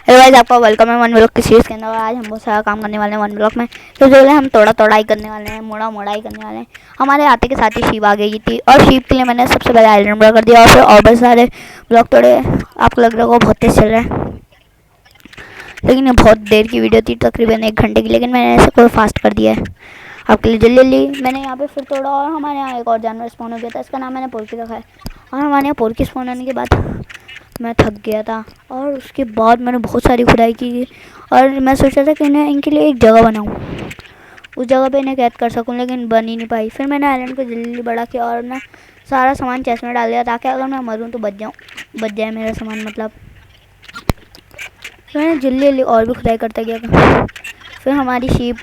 Hello guys, आपका welcome है one block की सीरीज के अंदर। और आज हम बहुत सारा काम करने वाले हैं वन ब्लॉक में। तो जो है हम तोड़ाई करने वाले हैं, मोड़ाई करने वाले हैं। हमारे आते के साथ ही शीप आ गई थी और शीप के लिए मैंने सबसे पहले आयरन ब्लॉक कर दिया और फिर और बहुत सारे ब्लॉक तोड़े। आपको लग रहा होगा बहुत तेज चल रहा है, लेकिन ये बहुत देर की वीडियो थी, तकरीबन 1 घंटे की, लेकिन मैंने ऐसे कोई फास्ट कर दिया है आपके लिए जल्दी जल्दी। मैंने यहाँ पे फिर तोड़ा और हमारे यहाँ एक और जानवर स्पॉन हो गया था, इसका नाम मैंने पोर्की रखा है। और हमारे यहाँ पोर्की स्पॉन होने के बाद मैं थक गया था और उसके बाद मैंने बहुत सारी खुदाई की और मैं सोचा था कि मैं इनके लिए एक जगह बनाऊँ, उस जगह पे इन्हें कैद कर सकूं, लेकिन बन ही नहीं पाई। फिर मैंने आइलैंड को जल्दी बड़ा किया और ना सारा सामान चेस्ट में डाल दिया ताकि अगर मैं मरूं तो बच जाए मेरा सामान, मतलब। फिर मैंने जल्दी जल्दी और भी खुदाई करता गया। फिर हमारी शीप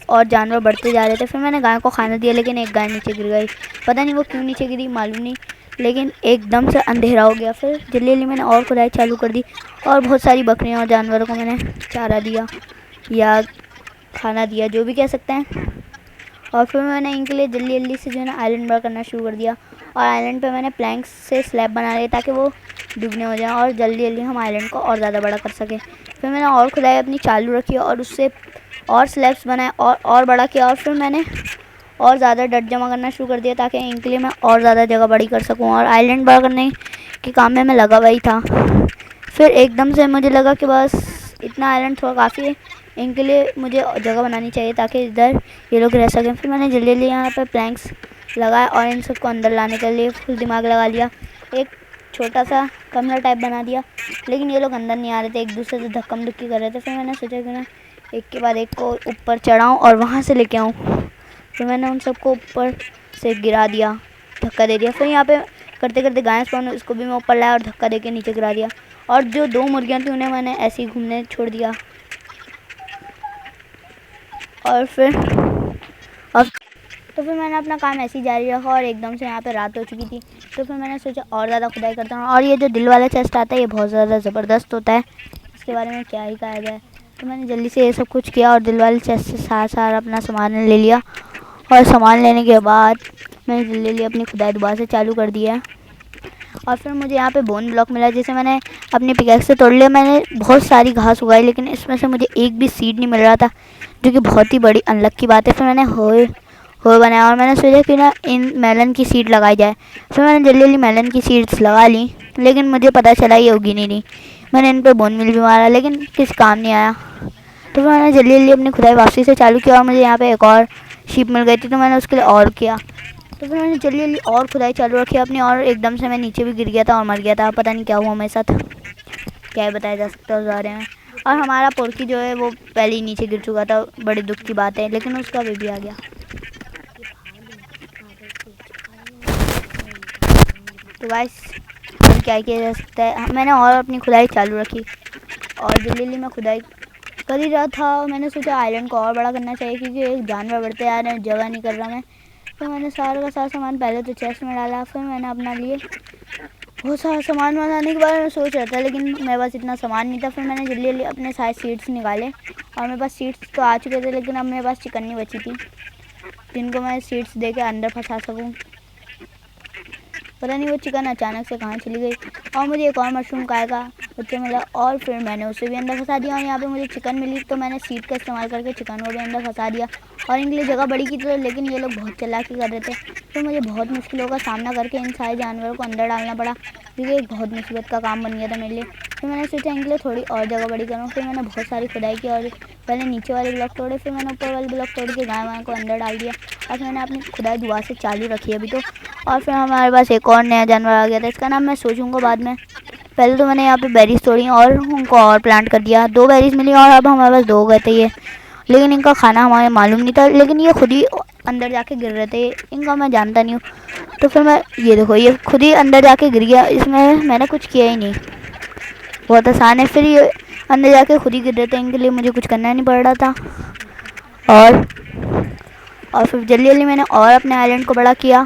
और जानवर बढ़ते जा रहे थे। फिर मैंने गाय को खाना दिया, लेकिन एक गाय नीचे गिर गई। पता नहीं वो क्यों नीचे गिरी, मालूम नहीं, लेकिन एकदम से अंधेरा हो गया। फिर जल्दी जल्दी मैंने और खुदाई चालू कर दी और बहुत सारी बकरियां और जानवरों को मैंने चारा दिया या खाना दिया, जो भी कह सकते हैं। और फिर मैंने इनके लिए जल्दी जल्दी से जो है ना आइलैंड बड़ा करना शुरू कर दिया और आइलैंड पे मैंने प्लैंक्स से स्लैब बना लिए ताकि वो दुगने हो जाएं और जल्दी जल्दी हम आइलैंड को और ज़्यादा बड़ा कर सकें। फिर मैंने और खुदाई अपनी चालू रखी और उससे और स्लैब्स बनाए और बड़ा किया। और फिर मैंने और ज़्यादा डट जमा करना शुरू कर दिया ताकि इनके लिए मैं और ज़्यादा जगह बड़ी कर सकूं। और आइलैंड बड़ा करने के काम में मैं लगा हुआ ही था। फिर एकदम से मुझे लगा कि बस इतना आइलैंड थोड़ा काफ़ी है, इनके लिए मुझे जगह बनानी चाहिए ताकि इधर ये लोग रह सकें। फिर मैंने जल्दी जल्दी यहाँ पर प्लैंक्स लगाए और इन सबको अंदर लाने के लिए फुल दिमाग लगा लिया। एक छोटा सा कमरा टाइप बना दिया, लेकिन ये लोग अंदर नहीं आ रहे थे, एक दूसरे से धक्कम धुक्की कर रहे थे। फिर मैंने सोचा कि मैं एक के बाद एक को ऊपर चढ़ाऊँ और वहाँ से लेके आऊँ। फिर मैंने उन सबको ऊपर से गिरा दिया, धक्का दे दिया। फिर यहाँ पे करते करते गाय स्पॉन, इसको भी मैं ऊपर लाया और धक्का दे के नीचे गिरा दिया। और जो 2 मुर्गियाँ थी उन्हें मैंने ऐसे ही घूमने छोड़ दिया। और फिर फिर मैंने अपना काम ऐसे ही जारी रखा और एकदम से यहाँ पे रात हो चुकी थी। तो फिर मैंने सोचा और ज़्यादा खुदाई करता हूँ। और ये जो दिल वाला चेस्ट आता है ये बहुत ज़्यादा ज़बरदस्त होता है, इसके बारे में क्या ही कहा जाए। तो मैंने जल्दी से ये सब कुछ किया और दिल वाले चेस्ट से सारा अपना सामान ले लिया। और सामान लेने के बाद मैंने जल्दी जल्दी अपनी खुदाई दोबारा से चालू कर दिया। और फिर मुझे यहाँ पे बोन ब्लॉक मिला, जिसे मैंने अपनी पिकैक्स से तोड़ लिया। मैंने बहुत सारी घास उगाई, लेकिन इसमें से मुझे एक भी सीड नहीं मिल रहा था, जो कि बहुत ही बड़ी अनलक की बात है। फिर मैंने होल बनाया और मैंने सोचा कि ना इन मेलन की सीड लगाई जाए। फिर मैंने जल्दी जल्दी मेलन की सीड्स लगा ली, लेकिन मुझे पता चला ये उगी नहीं। मैंने इन पर बोन मिल भी मारा, लेकिन किस काम नहीं आया। तो फिर मैंने जल्दी जल्दी अपनी खुदाई वापसी से चालू किया और मुझे यहाँ पे एक और शीप मिल गई थी, तो मैंने उसके लिए और किया। तो फिर मैंने जल्दी जल्दी और खुदाई चालू रखी अपनी, और एकदम से मैं नीचे भी गिर गया था और मर गया था। पता नहीं क्या हुआ मेरे साथ, क्या ही बताया जा सकता है उस बारे में। और हमारा पोर्की जो है वो पहले ही नीचे गिर चुका था, बड़ी दुख की बात है, लेकिन उसका बेबी आ गया। तो गाइस क्या किया जा सकता है, मैंने और अपनी खुदाई चालू रखी और जल्दी जल्दी मैं खुदाई कर ही रहा था। मैंने सोचा आइलैंड को और बड़ा करना चाहिए, क्योंकि एक जानवर बढ़ते आ रहे हैं, जगह नहीं कर रहा मैं। तो मैंने सारा का सारा सामान पहले तो चेस्ट में डाला। फिर मैंने अपना लिए बहुत सारा सामान बनाने के बारे में सोच रहा था, लेकिन मेरे पास इतना सामान नहीं था। फिर मैंने जल्दी जल्दी अपने सारे सीड्स निकाले और मेरे पास सीड्स तो आ चुके थे, लेकिन अब मेरे पास चिकन नहीं बची थी जिनको मैं सीड्स दे के अंदर फंसा सकूँ। पता नहीं वो चिकन अचानक से कहाँ चली गई और मुझे एक और मशरूम काय का बच्चा मिला और फिर मैंने उसे भी अंदर फंसा दिया। और यहाँ पे मुझे चिकन मिली, तो मैंने सीड का इस्तेमाल करके चिकन को भी अंदर फंसा दिया और इनके लिए जगह बड़ी की थी, लेकिन ये लोग बहुत चालाकी कर रहे थे। तो मुझे बहुत मुश्किलों का सामना करके इन सारे जानवरों को अंदर डालना पड़ा, क्योंकि एक बहुत मुसीबत का काम बन गया था मेरे लिए। फिर मैंने सोचा इनके लिए थोड़ी और जगह बड़ी करूँ। फिर मैंने बहुत सारी खुदाई की और पहले नीचे वाले ब्लॉक तोड़े, फिर मैंने ऊपर वाले ब्लॉक तोड़ के गाय को अंदर डाल दिया और मैंने अपनी खुदाई दोबारा से चालू रखी अभी तो। और फिर हमारे पास एक और नया जानवर आ गया था, इसका नाम मैं सोचूंगा बाद में। पहले तो मैंने यहाँ पे बेरीज तोड़ी और उनको और प्लांट कर दिया, 2 बेरीज मिली और अब हमारे पास 2 हो गए थे ये। लेकिन इनका खाना हमें मालूम नहीं था, लेकिन ये खुद ही अंदर जाके गिर रहे थे, इनका मैं जानता नहीं हूँ। तो फिर मैं ये देखो, ये खुद ही अंदर जाके गिर गया, इसमें मैंने कुछ किया ही नहीं, बहुत आसान है। फिर ये अंदर जाके खुद ही गिर रहे थे, इनके लिए मुझे कुछ करना नहीं पड़ रहा था। और फिर जल्दी जल्दी मैंने और अपने आइलैंड को बड़ा किया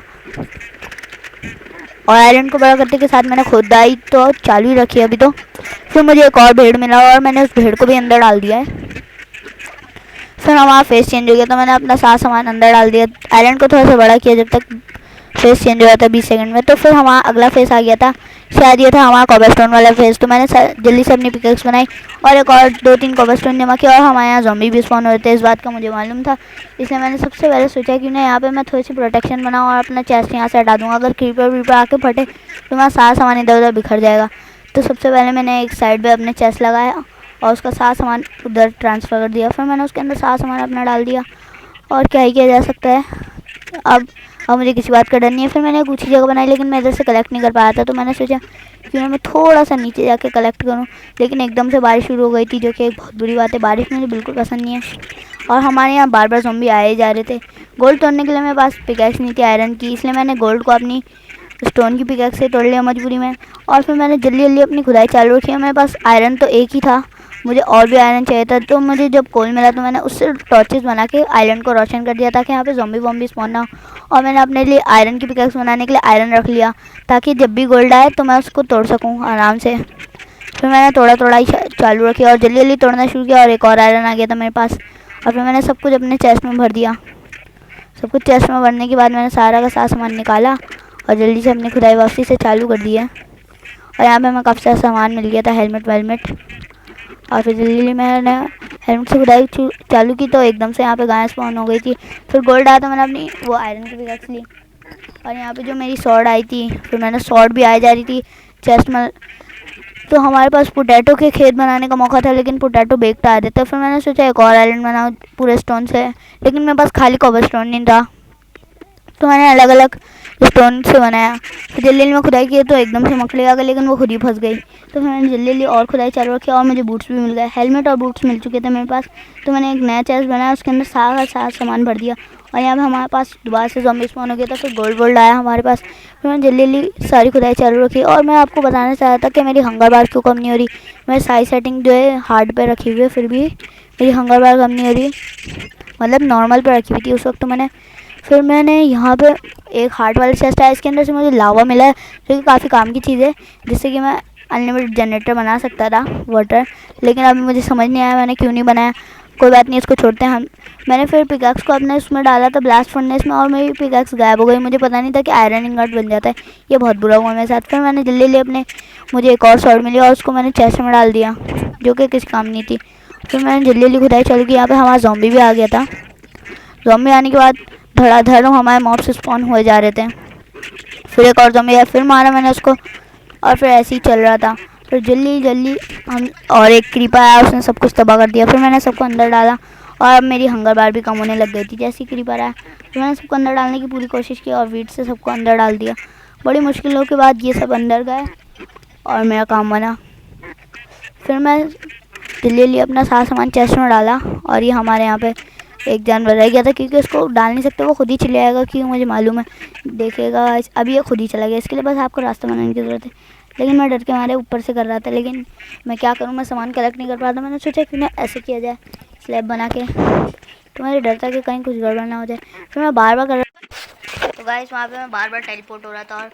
और आइलैंड को बड़ा करते के साथ मैंने खुदाई तो चालू ही रखी अभी तो। फिर मुझे एक और भेड़ मिला और मैंने उस भेड़ को भी अंदर डाल दिया है। फिर हमारा फेस चेंज हो गया, तो मैंने अपना सारा सामान अंदर डाल दिया, आइलैंड को थोड़ा सा बड़ा किया जब तक फेस चेंज हुआ था 20 सेकंड में। तो फिर हमारा अगला फेस आ गया था, शायद ये था हमारा कॉबलस्टोन वाला फेस। तो मैंने जल्दी से अपनी पिकेक्स बनाई और एक और 2-3 कॉबलस्टोन जमा किया, और हमारे यहाँ ज़ॉम्बी भी स्पॉन होते थे, इस बात का मुझे मालूम था। इसलिए मैंने सबसे पहले सोचा कि ना यहाँ पे मैं थोड़ी सी प्रोटेक्शन बनाऊँ और अपना चेस्ट यहाँ से हटा दूँगा। अगर क्रीपर वीपर आके फटे तो मेरा सारा सामान इधर उधर बिखर जाएगा। तो सबसे पहले मैंने एक साइड पे अपने चेस्ट लगाया और उसका सारा सामान उधर ट्रांसफ़र कर दिया। फिर मैंने उसके अंदर सारा सामान अपना डाल दिया, और क्या ही किया जा सकता है। अब मुझे किसी बात का डर नहीं है। फिर मैंने एक ऊँची जगह बनाई, लेकिन मैं इधर से कलेक्ट नहीं कर पाया था। तो मैंने सोचा क्यों ना मैं थोड़ा सा नीचे जाके कलेक्ट करूं, लेकिन एकदम से बारिश शुरू हो गई थी, जो कि एक बहुत बुरी बात है। बारिश मुझे बिल्कुल पसंद नहीं है, और हमारे यहाँ बार बार ज़ॉम्बी आए जा रहे थे। गोल्ड तोड़ने के लिए मेरे पास पिकैक्स नहीं थी आयरन की, इसलिए मैंने गोल्ड को अपनी स्टोन की पिकैक्स से तोड़ लिया मजबूरी में। और फिर मैंने जल्दी जल्दी अपनी खुदाई चालू रखी। मेरे पास आयरन तो एक ही था, मुझे और भी आयरन चाहिए था। तो मुझे जब कोल मिला तो मैंने उससे टॉर्चेस बना के आयरन को रोशन कर दिया, ताकि यहाँ पे ज़ॉम्बी वॉम्बी स्पॉन ना हो। और मैंने अपने लिए आयरन की पिकैक्स बनाने के लिए आयरन रख लिया, ताकि जब भी गोल्ड आए तो मैं उसको तोड़ सकूँ आराम से। फिर मैंने थोड़ा ही चालू रखी और जल्दी जल्दी तोड़ना शुरू किया, और एक और आयरन आ गया था मेरे पास। और फिर मैंने सब कुछ अपने चेस्ट में भर दिया। सब कुछ चेस्ट में भरने के बाद मैंने सारा का सारा सामान निकाला और जल्दी से अपनी खुदाई वापसी से चालू कर दी है। और यहाँ पे हमें काफ़ी सारा सामान मिल गया था, हेलमेट वेलमेट। और फिर जल्दी मैंने हेलमेट से खुदाई चालू की, तो एकदम से यहाँ पे गाय स्पॉन हो गई थी। फिर गोल्ड आया तो मैंने अपनी वो आयरन की पिकैक्स ली, और यहाँ पे जो मेरी सॉर्ड आई थी, फिर मैंने सॉर्ड भी आई जा रही थी चेस्ट में। तो हमारे पास पोटैटो के खेत बनाने का मौका था, लेकिन पोटैटो बेकता आ रहे थे। फिर मैंने सोचा एक और आइलैंड बनाऊँ पूरे स्टोन से, लेकिन मेरे पास खाली कॉबर स्टोन नहीं था। तो मैंने अलग अलग स्टोन से बनाया। फिर जल्दी जल्दी में खुदाई की तो एकदम से मकड़ी आ गई, लेकिन वो खुद ही फंस गई। तो फिर मैंने जल्दी जल्दी और खुदाई चालू रखी, और मुझे बूट्स भी मिल गए, हेलमेट और बूट्स मिल चुके थे मेरे पास। तो मैंने एक नया चेस्ट बनाया, उसके अंदर सारा सारा सामान भर दिया। और यहाँ पे हमारे पास दोबारा से ज़ॉम्बी स्पॉन हो गया था। फिर गोल्ड वोल्ड आया हमारे पास। फिर मैंने जल्दी जल्दी सारी खुदाई चालू रखी, और मैं आपको बताना चाह रहा था कि मेरी हंगर बार क्यों कम नहीं हो रही। मेरी सारी सेटिंग जो है हार्ड पे रखी हुई है, फिर भी मेरी हंगर बार कम नहीं हो रही, मतलब नॉर्मल पे रखी हुई थी उस वक्त। तो मैंने यहाँ पे एक हार्ट वाला चेस्ट है, इसके अंदर से मुझे लावा मिला है, जो कि काफ़ी काम की चीज़ है, जिससे कि मैं अनलिमिटेड जनरेटर बना सकता था वाटर। लेकिन अभी मुझे समझ नहीं आया मैंने क्यों नहीं बनाया। कोई बात नहीं, इसको छोड़ते हैं हम। मैंने फिर पिकैक्स को अपने उसमें डाला था ब्लास्ट फर्नेस में, और मेरी पिकैक्स गायब हो गई। मुझे पता नहीं था कि आयरन इंगट बन जाता है, ये बहुत बुरा हुआ मेरे साथ। फिर मैंने जल्दी जल्दी मुझे एक और सॉर्ड मिली, और उसको मैंने चेस्ट में डाल दिया, जो कि किसी काम नहीं थी। फिर मैंने जल्दी जल्दी खुदाई चालू की। यहाँ पे हमारा ज़ॉम्बी भी आ गया था। ज़ॉम्बी आने के बाद धड़ाधड़ हमारे मॉब्स स्पॉन हुए जा रहे थे। फिर एक और ज़ॉम्बी आया, फिर मारा मैंने उसको, और फिर ऐसे ही चल रहा था। फिर जल्दी जल्दी हम और एक क्रीपर आया, उसने सब कुछ तबाह कर दिया। फिर मैंने सबको अंदर डाला, और अब मेरी हंगर बार भी कम होने लग गई थी जैसे ही क्रीपर आया। फिर मैंने सबको अंदर डालने की पूरी कोशिश की, और वीट से सबको अंदर डाल दिया। बड़ी मुश्किलों के बाद ये सब अंदर गए, और मेरा काम बना। फिर मैं जल्दी जल्दी अपना सारा सामान चेस्ट में डाला, और ये हमारे यहाँ पे एक जानवर रह गया था, क्योंकि उसको डाल नहीं सकते, वो खुद ही चले आएगा, क्योंकि मुझे मालूम है देखेगा। अभी ये खुद ही चला गया, इसके लिए बस आपको रास्ता बनाने की ज़रूरत है। लेकिन मैं डर के मारे ऊपर से कर रहा था, लेकिन मैं क्या करूँ, मैं सामान कलेक्ट नहीं कर पा रहा था। मैंने सोचा क्यों ना ऐसे किया जाए, स्लैब बना के। तो मुझे डर था कि कहीं कुछ गड़बड़ ना हो जाए। फिर मैं बार बार कर तो गाइस वहाँ पे मैं बार बार टेलीपोर्ट हो रहा था, और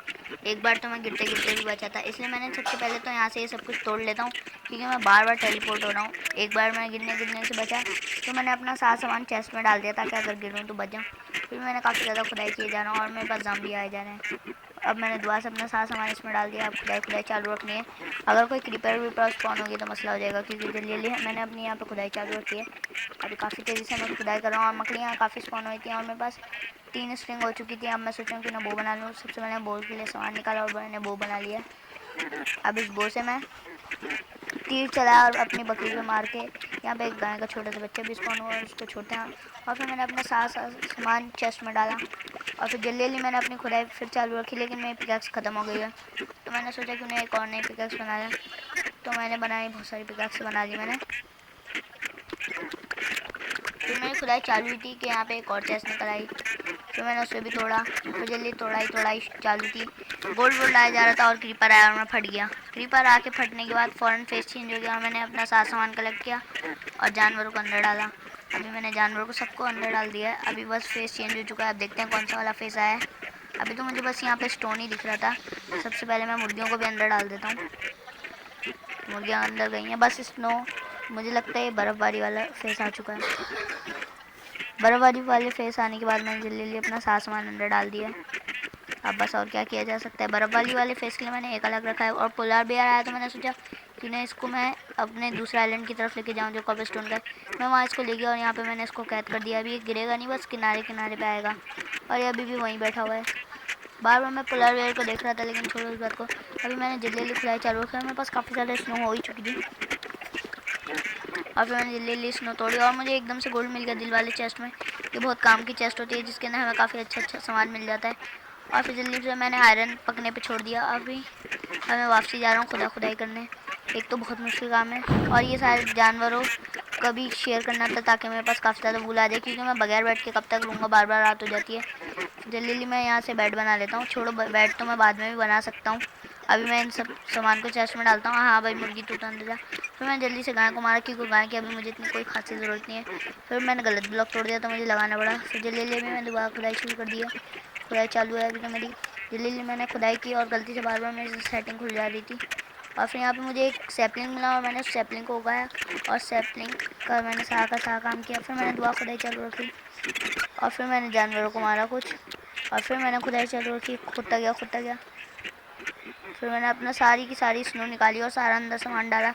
एक बार तो मैं गिरते गिरते भी बचा था। इसलिए मैंने सबसे पहले तो यहाँ से ये सब कुछ तोड़ लेता हूँ, क्योंकि मैं बार बार टेलीपोर्ट हो रहा हूँ। एक बार मैं गिरने से बचा, तो मैंने अपना सारा सामान चेस्ट में डाल दिया, ताकि अगर गिरूँ तो बच जाऊँ। फिर मैंने काफ़ी ज़्यादा खुदाई किए जा रहा हूँ, और मेरे पास ज़ॉम्बी आए जा रहे हैं। अब मैंने दोबारा से अपना सारा सामान इसमें डाल दिया। अब खुदाई चालू रखनी है। अगर कोई क्रीपर वीपर स्पॉन होगी तो मसला हो जाएगा, क्योंकि जल्दी जल्दी मैंने अपनी यहाँ पे खुदाई चालू रखी है। अभी काफ़ी तेज़ी से मैं खुदाई कर रहा हूँ, और मकड़ियाँ काफ़ी स्पॉन हुई थी, और मेरे पास 3 स्ट्रिंग हो चुकी थी। अब मैं सोचा कि ना बो बना लूँ। सबसे पहले बो के लिए सामान निकाला, और मैंने बो बना लिया। अब इस बो से मैं तीर चलाया, और अपनी बकरी को मार के यहाँ पे एक गाय का छोटा सा बच्चा भी स्पॉन हुआ, और उसको छोड़ते हैं। और फिर मैंने अपना सारा सामान चेस्ट में डाला, और फिर जल्दी जल्दी मैंने अपनी खुदाई फिर चालू रखी, लेकिन मेरी पिकैक्स ख़त्म हो गई है। तो मैंने सोचा कि उन्हें एक और नई पिकैक्स बनाया। तो मैंने बनाई, बहुत सारी पिकैक्स बना ली मैंने। फिर मेरी खुदाई चालू हुई थी कि यहाँ पे एक और चेस्ट निकल आई। फिर मैंने उसे भी तोड़ा, फिर जल्दी तोड़ाई चालू थी। गोल्ड वोल्ड आया जा रहा था, और क्रीपर आया, और मैं फट गया। क्रीपर आके फटने के बाद फ़ौरन फेस चेंज हो गया, और मैंने अपना सारा सामान कलेक्ट किया और जानवरों को अंदर डाला। अभी मैंने जानवरों को सबको अंदर डाल दिया है। अभी बस फेस चेंज हो चुका है। अब देखते हैं कौन सा वाला फेस आया है। अभी तो मुझे बस यहाँ पे स्टोन ही दिख रहा था। सबसे पहले मैं मुर्गियों को भी अंदर डाल देता हूँ। मुर्गियाँ अंदर गई हैं, बस स्नो। मुझे लगता है ये बर्फ़बारी वाला फेस आ चुका है। बर्फ़बारी वाले फेस आने के बाद मैंने जल्दी जल्दी अपना सारा सामान अंदर डाल दिया। अब बस और क्या किया जा सकता है। बर्फ़ वाले फेस के लिए मैंने एक अलग रखा है, और पोलर बेयर आया तो मैंने सोचा कि नहीं, इसको मैं अपने दूसरे आइलैंड की तरफ लेके जाऊँ जो कॉबलस्टोन का है। मैं वहाँ इसको ले गया और यहाँ पे मैंने इसको कैद कर दिया। अभी ये गिरेगा नहीं, बस किनारे किनारे पे आएगा, और ये अभी भी वहीं बैठा हुआ है। बार बार मैं पोलर बेयर को देख रहा था, लेकिन छोड़ो उस बात को। अभी मैंने जल्दी खुदाई चालू रखा है, मेरे पास काफ़ी ज़्यादा स्नो हो ही चुकी थी, और फिर मैंने जल्दी स्नो तोड़ी और मुझे एकदम से गोल्ड मिल गया दिल वाले चेस्ट में। ये बहुत काम की चेस्ट होती है जिसके अंदर हमें काफ़ी अच्छा सामान मिल जाता है। और फिर जल्दी से मैंने आयरन पकने पे छोड़ दिया। अभी मैं वापसी जा रहा हूँ खुदाई करने। एक तो बहुत मुश्किल काम है, और ये सारे जानवरों का भी शेयर करना था ताकि मेरे पास काफ़ी ज़्यादा वूल आ जाए, क्योंकि मैं बगैर बेड के कब तक रहूँगा, बार बार रात हो जाती है। जल्दी मैं यहाँ से बेड बना लेता हूँ। छोड़ो, बेड तो मैं बाद में भी बना सकता हूँ। अभी मैं इन सब सामान को चेस्ट में डालता हूँ। हाँ भाई मुर्गी, तू तो अंदर जा। फिर मैं जल्दी से गाय को मारा, क्योंकि गाय की अभी मुझे इतनी कोई खासी ज़रूरत नहीं है। फिर मैंने गलत ब्लॉक तोड़ दिया तो मुझे लगाना पड़ा। फिर जल्दी भी मैंने दोबारा खुदाई शुरू कर दी है। खुदाई चालू है अभी तो मेरी। जल्दी मैंने खुदाई की और गलती से बार बार मेरी सेटिंग खुल जा रही थी। और फिर यहाँ पे मुझे एक सैपलिंग मिला और मैंने उस सैपलिंग को उगाया, और सैपलिंग का मैंने सारा काम किया। फिर मैंने दोबारा खुदाई चालू रखी, और फिर मैंने जानवरों को मारा कुछ, और फिर मैंने खुदाई चालू रखी। खुदता गया। फिर मैंने अपना सारी की सारी स्नो निकाली और सारा अंदर सामान डाला,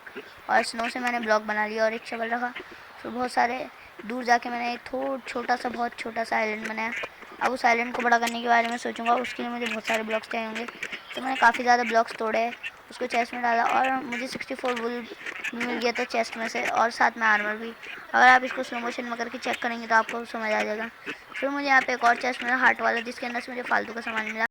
और स्नो से मैंने ब्लॉक बना लिया और एक शवल रखा। फिर बहुत सारे दूर जाके मैंने एक बहुत छोटा सा आइलैंड बनाया। अब उस आइलैंड को बड़ा करने के बारे में सोचूंगा, उसके लिए मुझे बहुत सारे ब्लॉक्स चाहिए होंगे। तो मैंने काफ़ी ज़्यादा ब्लॉक्स तोड़े, उसको चेस्ट में डाला, और मुझे 64 वुल मिल गया था चेस्ट में से, और साथ में आर्मर भी। अगर आप इसको स्लो मोशन में करके चेक करेंगे तो आपको समझ आ जाएगा। फिर मुझे यहाँ पे एक और चेस्ट मिला हार्ट वाला, जिसके अंदर से मुझे फालतू का सामान मिला।